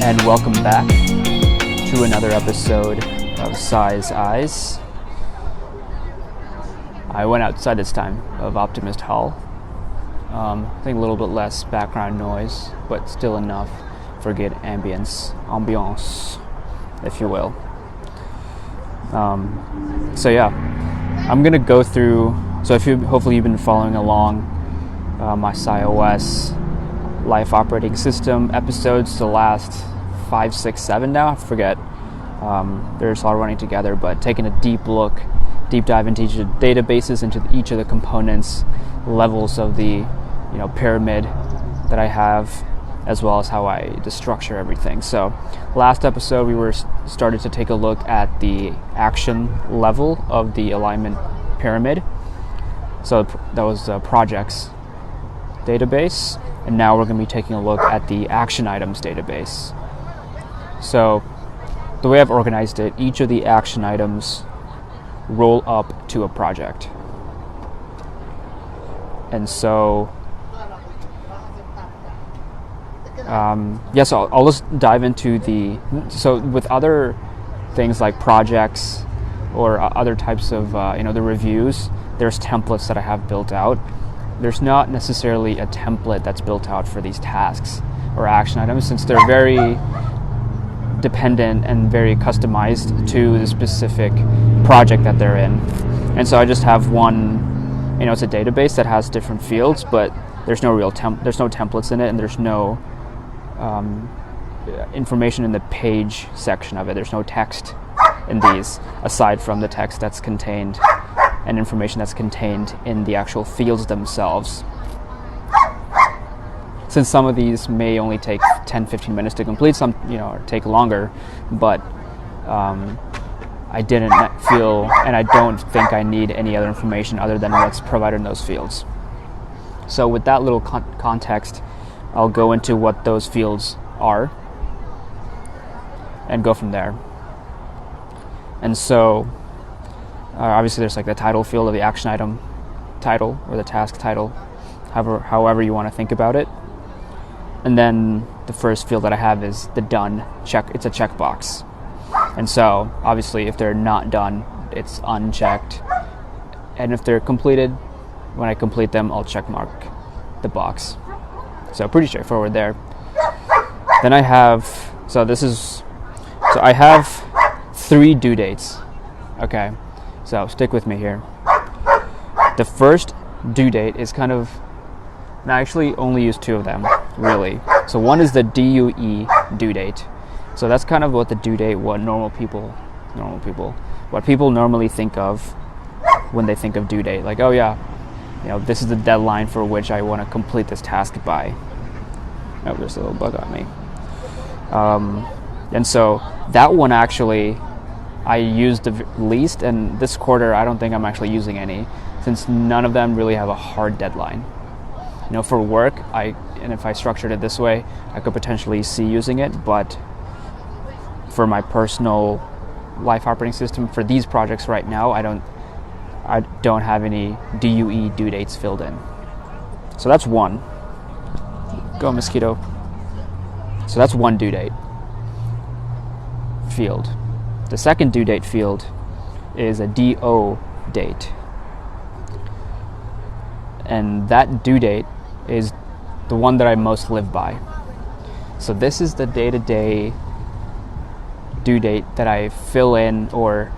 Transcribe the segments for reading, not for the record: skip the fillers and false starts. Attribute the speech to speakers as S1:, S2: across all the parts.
S1: and welcome back to another episode of Sai's Eyes. I went outside this time of Optimist Hall. I think a little bit less background noise, but still enough for good ambience, if you will. So yeah, I'm gonna go through. So hopefully you've been following along my SaiOS life operating system episodes, the last 5, 6, 7 now, I forget. They're just all running together, but taking a deep dive into each of the databases, into each of the components, levels of the pyramid that I have, as well as how I just structure everything. So last episode we started to take a look at the action level of the alignment pyramid. So that was the projects database, and now we're going to be taking a look at the action items database. So the way I've organized it, each of the action items roll up to a project. And so so I'll just dive into so with other things like projects or other types of the reviews, there's templates that I have built out. There's not necessarily a template that's built out for these tasks or action items, since they're very dependent and very customized to the specific project that they're in. And so I just have one, it's a database that has different fields, but there's no there's no templates in it, and there's no information in the page section of it. There's no text in these, aside from the text that's contained and information that's contained in the actual fields themselves. Since some of these may only take 10-15 minutes to complete, some or take longer, but I didn't feel, and I don't think I need any other information other than what's provided in those fields. So with that little context, I'll go into what those fields are and go from there. And so obviously there's like the title field of the action item title, or the task title, however you want to think about it. And then the first field that I have is the done check. It's a checkbox. And so obviously if they're not done, it's unchecked. And if they're completed, when I complete them, I'll check mark the box. So pretty straightforward there. Then I have, I have 3 due dates. Okay, so stick with me here. The first due date is and I actually only use 2 of them, really. So one is the DUE due date. So that's kind of what the due date, what what people normally think of when they think of due date. Like, oh yeah, this is the deadline for which I want to complete this task by. Oh, there's a little bug on me. And so that one actually I used the least, and this quarter I don't think I'm actually using any, since none of them really have a hard deadline. For work, and if I structured it this way, I could potentially see using it, but for my personal life operating system, for these projects right now, I don't have any DUE due dates filled in. So that's one. Go mosquito. So that's one due date field. The second due date field is a DO date. And that due date is the one that I most live by. So this is the day-to-day due date that I fill in, or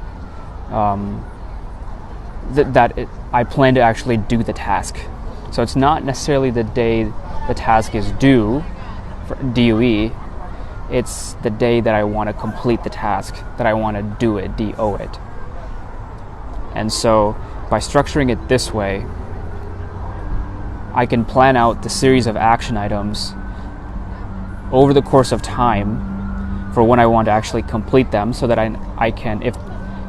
S1: I plan to actually do the task. So it's not necessarily the day the task is due for DUE, it's the day that I want to complete the task, that I want to do it, DO it. And so by structuring it this way, I can plan out the series of action items over the course of time for when I want to actually complete them, so that I can,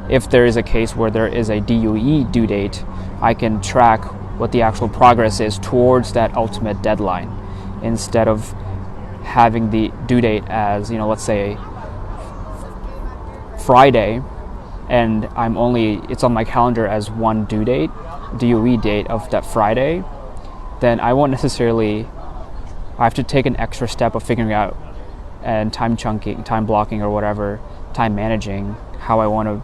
S1: if there is a case where there is a DUE due date, I can track what the actual progress is towards that ultimate deadline, instead of having the due date as, let's say Friday, and it's on my calendar as one DUE date of that Friday, then I won't necessarily, I have to take an extra step of figuring out and time chunking, time blocking, or whatever, time managing how I want to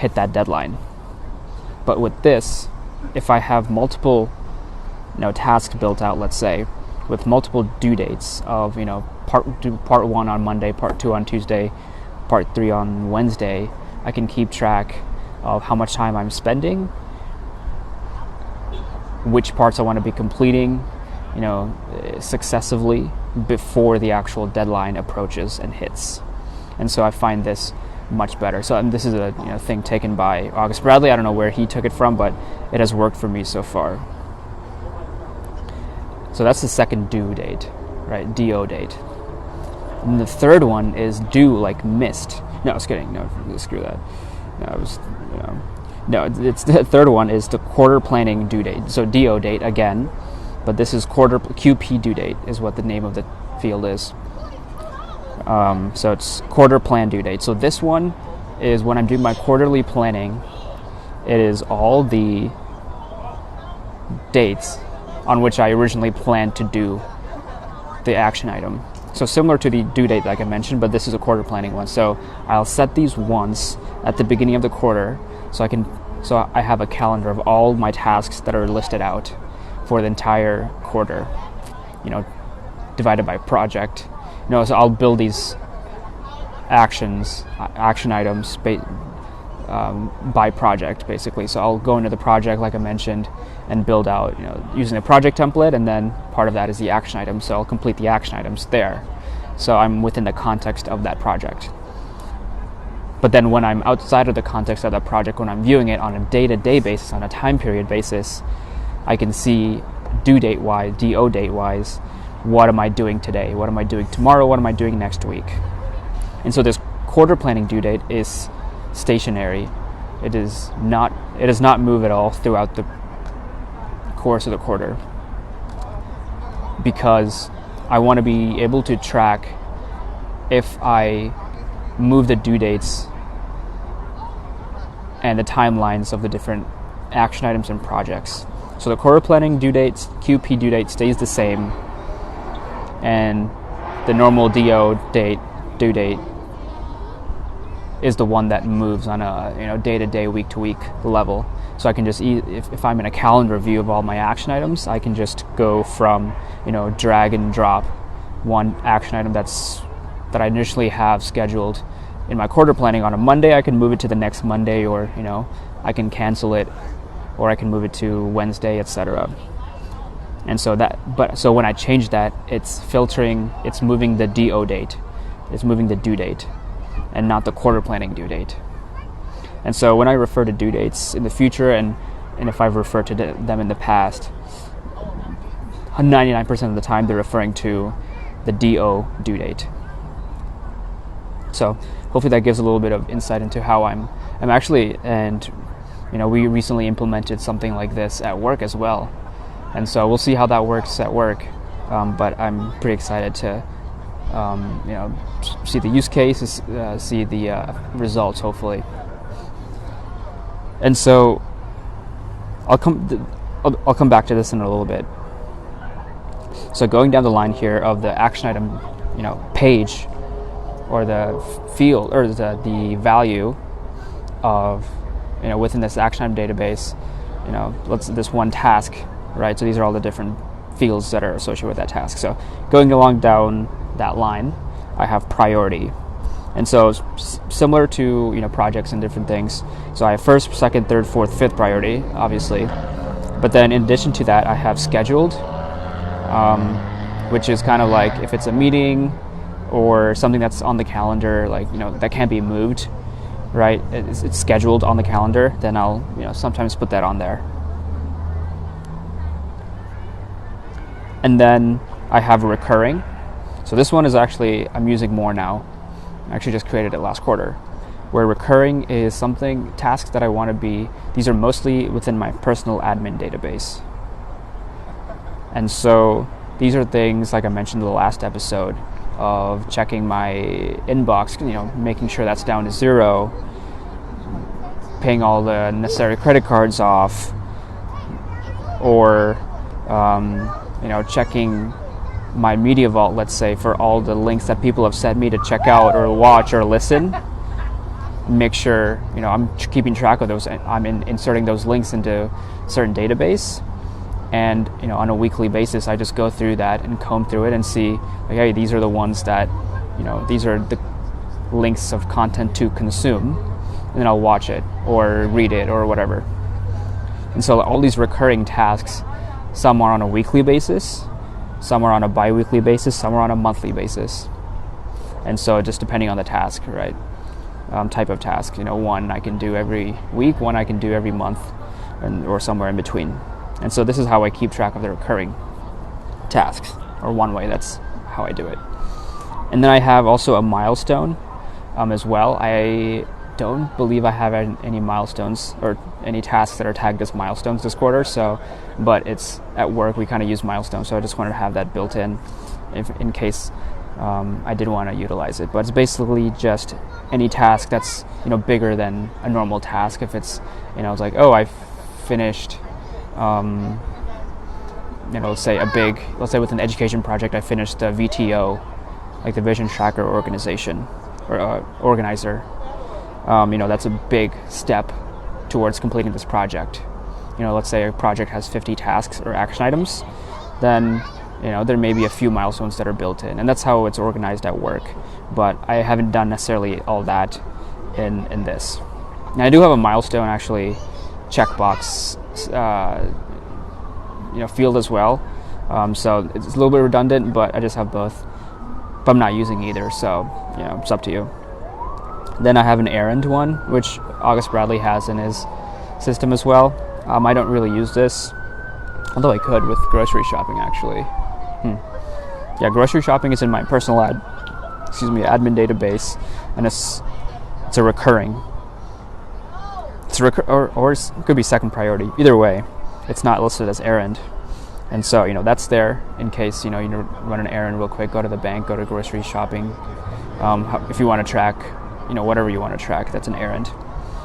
S1: hit that deadline. But with this, if I have multiple tasks built out, let's say, with multiple due dates of part 1 on Monday, part 2 on Tuesday, part 3 on Wednesday, I can keep track of how much time I'm spending, which parts I want to be completing successively before the actual deadline approaches and hits. And so I find this much better. So this is a thing taken by August Bradley. I don't know where he took it from, but it has worked for me so far. So that's the second due date, right? DO date. And the third one is due, like missed. No, I was kidding. No, screw that. It's the third one is the quarter planning due date. So DO date again, but this is quarter QP due date is what the name of the field is. So it's quarter plan due date. So this one is when I'm doing my quarterly planning. It is all the dates on which I originally planned to do the action item. So similar to the due date like I mentioned, but this is a quarter planning one. So I'll set these once at the beginning of the quarter, so I have a calendar of all my tasks that are listed out for the entire quarter, divided by project. So I'll build these action items by project, basically. So I'll go into the project, like I mentioned, and build out, using the project template, and then part of that is the action item. So I'll complete the action items there. So I'm within the context of that project. But then when I'm outside of the context of that project, when I'm viewing it on a day-to-day basis, on a time period basis, I can see due date-wise, DO date-wise, what am I doing today? What am I doing tomorrow? What am I doing next week? And so this quarter planning due date is stationary. It does not move at all throughout the course of the quarter, because I want to be able to track if I move the due dates and the timelines of the different action items and projects. So the quarter planning due dates, QP due date stays the same, and the normal DO date, due date, is the one that moves on a day-to-day, week-to-week level. So I can just if I'm in a calendar view of all my action items, I can just go from drag and drop one action item that I initially have scheduled in my quarter planning on a Monday. I can move it to the next Monday, or I can cancel it, or I can move it to Wednesday, etc. And so so when I change that, it's moving the DO date, it's moving the due date, and not the quarter planning due date. And so when I refer to due dates in the future, and if I've referred to them in the past, 99% of the time they're referring to the DO due date. So hopefully that gives a little bit of insight into how I'm actually, and we recently implemented something like this at work as well. And so we'll see how that works at work. But I'm pretty excited to see the use cases, see the results, hopefully. And so I'll come back to this in a little bit. So going down the line here of the action item, page, or the field, or the value of, within this action item database, this one task, right? So these are all the different fields that are associated with that task. So going along down that line, I have priority. And so similar to projects and different things. So I have first, second, third, fourth, fifth priority, obviously. But then in addition to that, I have scheduled, which is kind of like if it's a meeting or something that's on the calendar, like that can't be moved, right? It's scheduled on the calendar. Then I'll sometimes put that on there. And then I have recurring. So this one is actually I'm using more now. I actually just created it last quarter, where recurring is tasks that I want to be, these are mostly within my personal admin database. And so these are things, like I mentioned in the last episode, of checking my inbox, making sure that's down to 0, paying all the necessary credit cards off, or, checking my media vault, let's say, for all the links that people have sent me to check out or watch or listen. Make sure, I'm keeping track of those. I'm inserting those links into a certain database. And, on a weekly basis, I just go through that and comb through it and see, like, hey, these are the ones that, these are the links of content to consume. And then I'll watch it or read it or whatever. And so all these recurring tasks, some are on a weekly basis, some are on a bi-weekly basis, some are on a monthly basis. And so just depending on the task, right? Type of task. One I can do every week, one I can do every month, or somewhere in between. And so this is how I keep track of the recurring tasks, or one way that's how I do it. And then I have also a milestone as well. I don't believe I have any milestones or any tasks that are tagged as milestones this quarter. But it's at work, we kind of use milestones. So I just wanted to have that built in case I did want to utilize it. But it's basically just any task that's bigger than a normal task. If it's it's like, oh, I finished let's say with an education project, I finished the VTO, like the Vision Tracker organization or organizer. That's a big step towards completing this project. Let's say a project has 50 tasks or action items, then there may be a few milestones that are built in, and that's how it's organized at work. But I haven't done necessarily all that in this. Now I do have a milestone actually checkbox field as well. So it's a little bit redundant, but I just have both. But I'm not using either, so it's up to you. Then I have an errand one, which August Bradley has in his system as well. I don't really use this, although I could with grocery shopping actually. Yeah, grocery shopping is in my personal admin database, and it's a recurring. Or it could be second priority. Either way, it's not listed as errand. And so, that's there in case, you run an errand real quick, go to the bank, go to grocery shopping. If you want to track, whatever you want to track, that's an errand.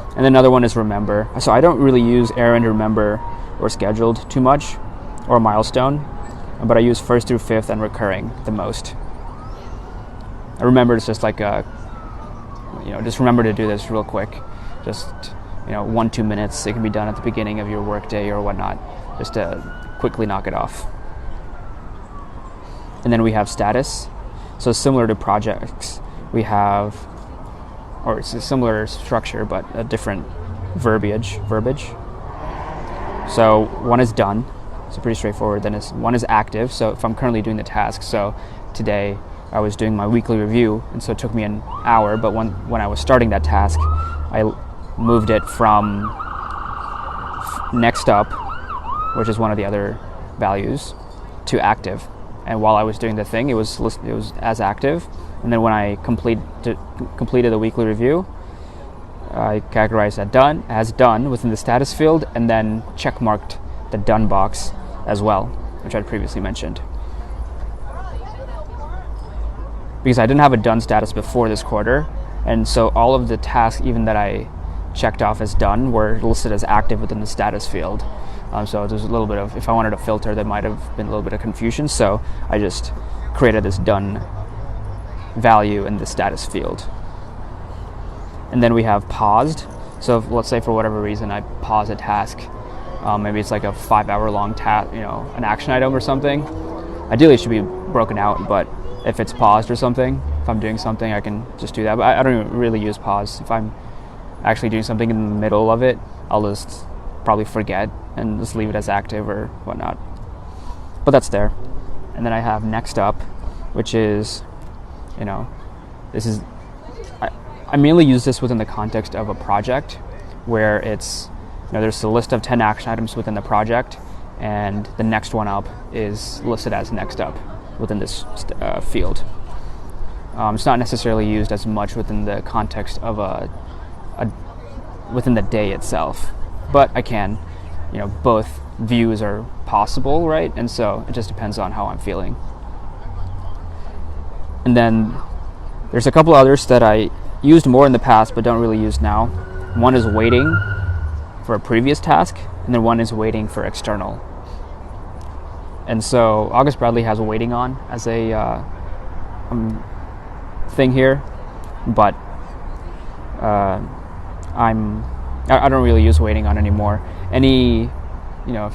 S1: And then another one is remember. So I don't really use errand, remember, or scheduled too much, or milestone, but I use first through fifth and recurring the most. I remember it's just like just remember to do this real quick. Just, 1-2 minutes. It can be done at the beginning of your workday or whatnot, just to quickly knock it off. And then we have status. So similar to projects, we have, or it's a similar structure, but a different verbiage. So one is done. So pretty straightforward. Then one is active. So if I'm currently doing the task, so today I was doing my weekly review, and so it took me an hour, but when I was starting that task, I moved it from next up, which is one of the other values, to active. And while I was doing the thing, it was as active. And then when I completed the weekly review, I categorized that as done within the status field, and then check marked the done box as well, which I'd previously mentioned. Because I didn't have a done status before this quarter, and so all of the tasks, even that I checked off as done, were listed as active within the status field. So there's a little bit of, if I wanted to filter, there might have been a little bit of confusion. So I just created this done value in the status field. And then we have paused. So if, let's say for whatever reason I pause a task, maybe it's like a 5-hour long task, an action item or something. Ideally it should be broken out, but if it's paused or something, if I'm doing something, I can just do that. But I don't really use pause. If I'm actually doing something in the middle of it, I'll just probably forget and just leave it as active or whatnot. But that's there. And then I have next up, which is, this is, I mainly use this within the context of a project where it's, there's a list of 10 action items within the project, and the next one up is listed as next up within this field. It's not necessarily used as much within the context of within the day itself, but I can, both views are possible, right? And so it just depends on how I'm feeling. And then there's a couple others that I used more in the past but don't really use now. One is waiting for a previous task, and then one is waiting for external. And so August Bradley has waiting on as a thing here, but I don't really use waiting on anymore. Any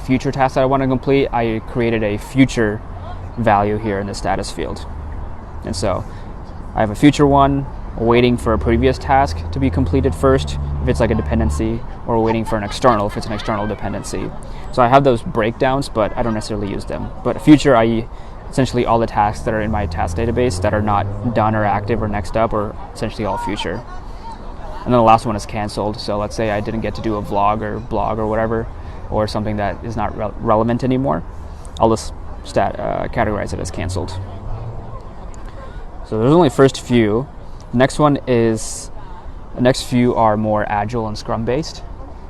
S1: future tasks that I want to complete, I created a future value here in the status field. And so I have a future one waiting for a previous task to be completed first if it's like a dependency, or waiting for an external if it's an external dependency. So I have those breakdowns, but I don't necessarily use them. But future, I essentially all the tasks that are in my task database that are not done or active or next up, or essentially all future. And then the last one is canceled. So let's say I didn't get to do a vlog or blog or whatever, or something that is not relevant anymore, I'll just categorize it as canceled. So there's only first few. The next few are more agile and scrum based,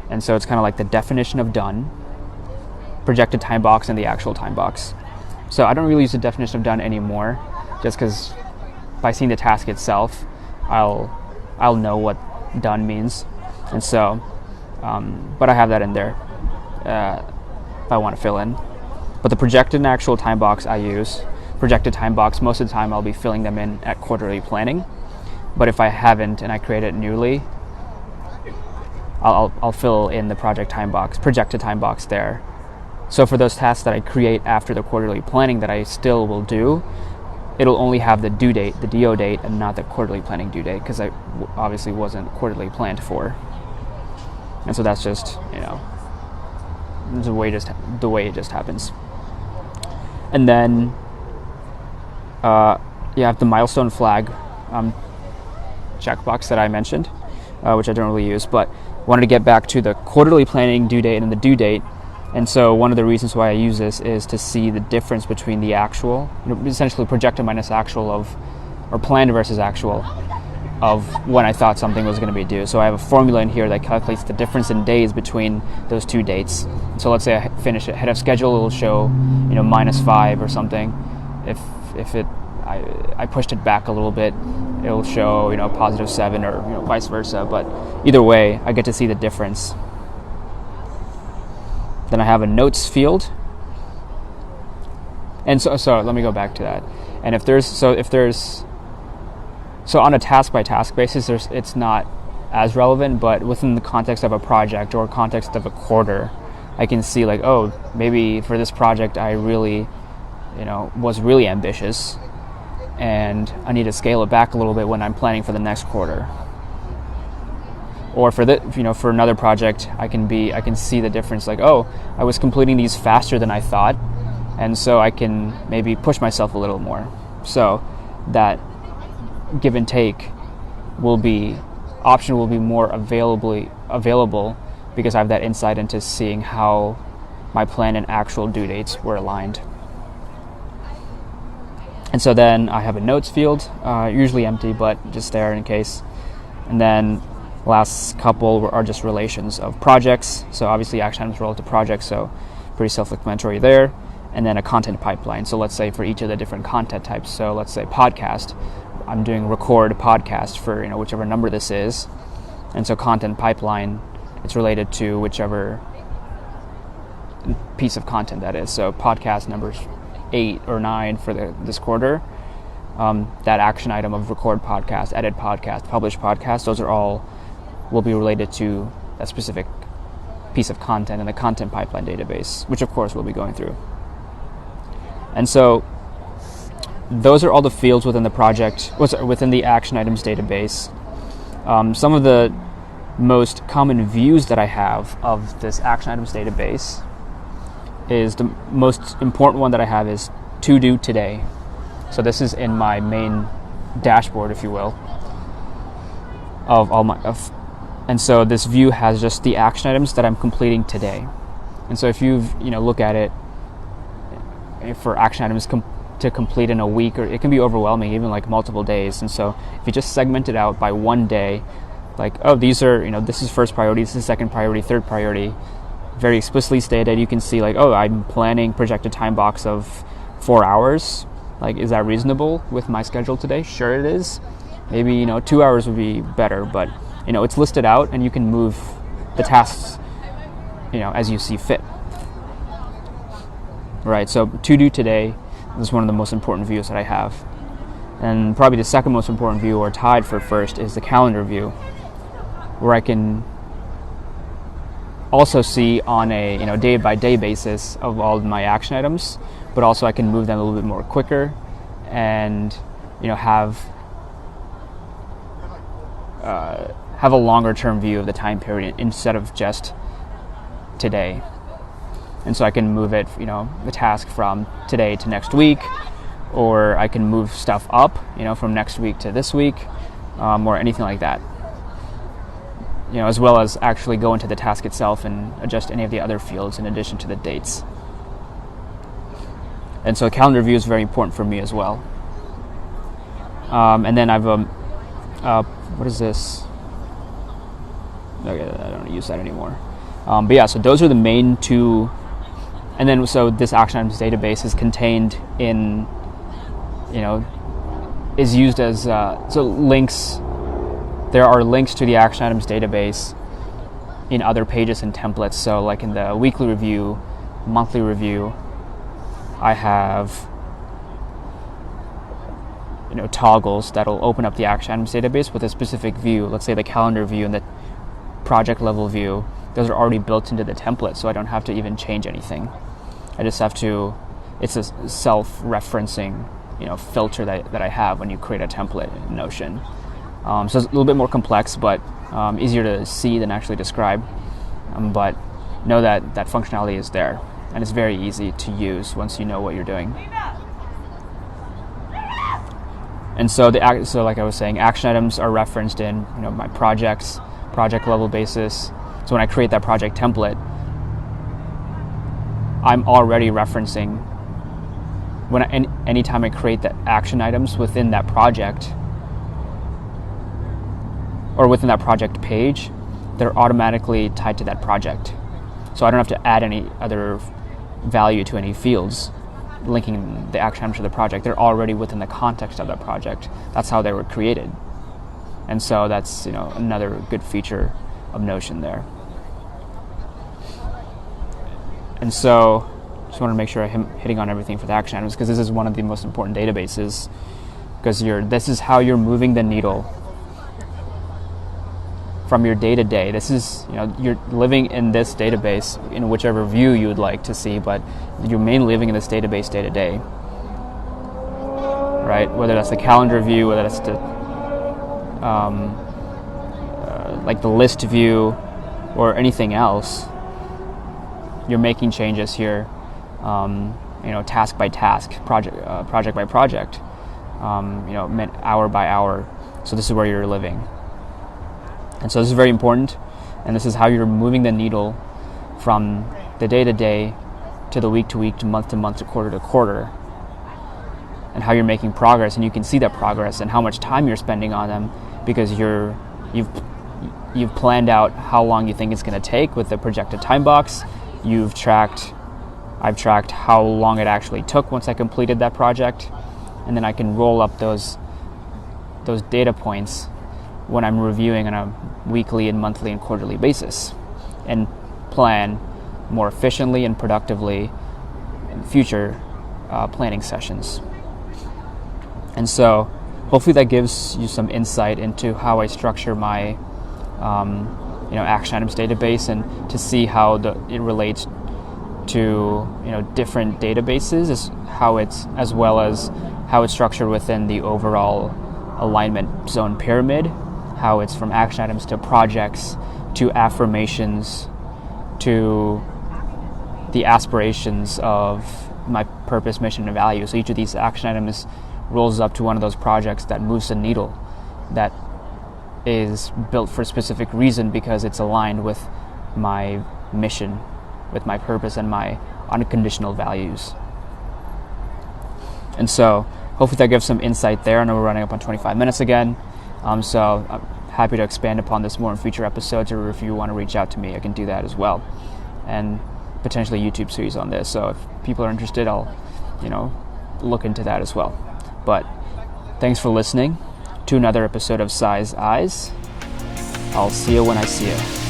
S1: and so it's kind of like the definition of done, projected time box, and the actual time box. So I don't really use the definition of done anymore, just because by seeing the task itself, I'll know what done means, and so but I have that in there if I want to fill in. But the projected and actual time box I use. Projected time box, most of the time I'll be filling them in at quarterly planning. But if I haven't and I create it newly, I'll fill in the projected time box there. So for those tasks that I create after the quarterly planning that I still will do, it'll only have the due date, the DO date, and not the quarterly planning due date, because I obviously wasn't quarterly planned for. And so that's just, the way it just happens. And then you have the milestone flag checkbox that I mentioned, which I don't really use, but wanted to get back to the quarterly planning due date and the due date. And so one of the reasons why I use this is to see the difference between the actual, essentially projected minus actual or planned versus actual of when I thought something was going to be due. So I have a formula in here that calculates the difference in days between those two dates. So let's say I finish it ahead of schedule, it will show -5 or something. If I pushed it back a little bit, it'll show +7 or vice versa. But either way, I get to see the difference. Then I have a notes field, and so let me go back to that. And if there's on a task by task basis, it's not as relevant, but within the context of a project or context of a quarter, I can see like, oh, maybe for this project I really was really ambitious, and I need to scale it back a little bit when I'm planning for the next quarter. Or for another project, I can see the difference. Like, oh, I was completing these faster than I thought, and so I can maybe push myself a little more. So that give and take will be more available because I have that insight into seeing how my plan and actual due dates were aligned. And so then I have a notes field, usually empty, but just there in case. And then last couple are just relations of projects. So obviously action items relative to projects, so pretty self-explanatory there. And then a content pipeline. So let's say for each of the different content types. So let's say podcast, I'm doing record a podcast for whichever number this is. And so content pipeline, it's related to whichever piece of content that is. So podcast numbers 8 or 9 for this quarter. That action item of record podcast, edit podcast, publish podcast, those are all will be related to that specific piece of content in the content pipeline database, which of course we'll be going through. And so those are all the fields within the project, within the action items database. Some of the most common views that I have of this action items database is the most important one that I have is to do today. So this is in my main dashboard, if you will, and so this view has just the action items that I'm completing today. And so if you look at it for action items to complete in a week, or it can be overwhelming, even like multiple days. And so if you just segment it out by one day, like, oh, these are, this is first priority, this is second priority, third priority, very explicitly stated, you can see like, oh, I'm planning projected time box of 4 hours. Like, is that reasonable with my schedule today? Sure it is. Maybe, 2 hours would be better, but, it's listed out and you can move the tasks, as you see fit. right? So to do today is one of the most important views that I have. And probably the second most important view, or tied for first, is the calendar view, where I can also see on a day by day basis of all of my action items, but also I can move them a little bit more quicker and have a longer term view of the time period instead of just today. And so I can move it, the task from today to next week, or I can move stuff up, from next week to this week, or anything like that. As well as actually go into the task itself and adjust any of the other fields in addition to the dates. And so calendar view is very important for me as well. And then I've what is this? Okay, I don't use that anymore. But yeah, so those are the main two. And then so this action items database is contained in, is used as so links. There are links to the action items database in other pages and templates. So like in the weekly review, monthly review, I have toggles that'll open up the action items database with a specific view. Let's say the calendar view and the project level view. Those are already built into the template, so I don't have to even change anything. I just have to. It's a self-referencing filter that I have when you create a template in Notion. So it's a little bit more complex, but easier to see than actually describe. But know that functionality is there, and it's very easy to use once you know what you're doing. And so so like I was saying, action items are referenced in my project level basis. So when I create that project template, I'm already referencing anytime I create the action items within that project or within that project page, they're automatically tied to that project. So I don't have to add any other value to any fields linking the action items to the project. They're already within the context of that project. That's how they were created. And so that's another good feature of Notion there. And so just want to make sure I'm hitting on everything for the action items, because this is one of the most important databases, because this is how you're moving the needle from your day to day. This is, you're living in this database in whichever view you would like to see, but you're mainly living in this database day to day, right? Whether that's the calendar view, whether that's the like the list view or anything else, you're making changes here, task by task, project by project, hour by hour. So this is where you're living. And so this is very important, and this is how you're moving the needle from the day to day to the week to week to month to quarter, and how you're making progress. And you can see that progress and how much time you're spending on them, because you've planned out how long you think it's going to take with the projected time box. I've tracked how long it actually took once I completed that project, and then I can roll up those data points when I'm reviewing on a weekly and monthly and quarterly basis, and plan more efficiently and productively in future planning sessions. And so hopefully that gives you some insight into how I structure my action items database, and to see how it relates to different databases, as well as how it's structured within the overall alignment zone pyramid, how it's from action items to projects to affirmations to the aspirations of my purpose, mission, and value. So each of these action items rolls up to one of those projects that moves the needle, that is built for a specific reason, because it's aligned with my mission, with my purpose, and my unconditional values. And so hopefully that gives some insight there. I know we're running up on 25 minutes again. So I'm happy to expand upon this more in future episodes, or if you want to reach out to me, I can do that as well. And potentially YouTube series on this. So if people are interested, I'll, look into that as well. But thanks for listening to another episode of SaiOS. I'll see you when I see you.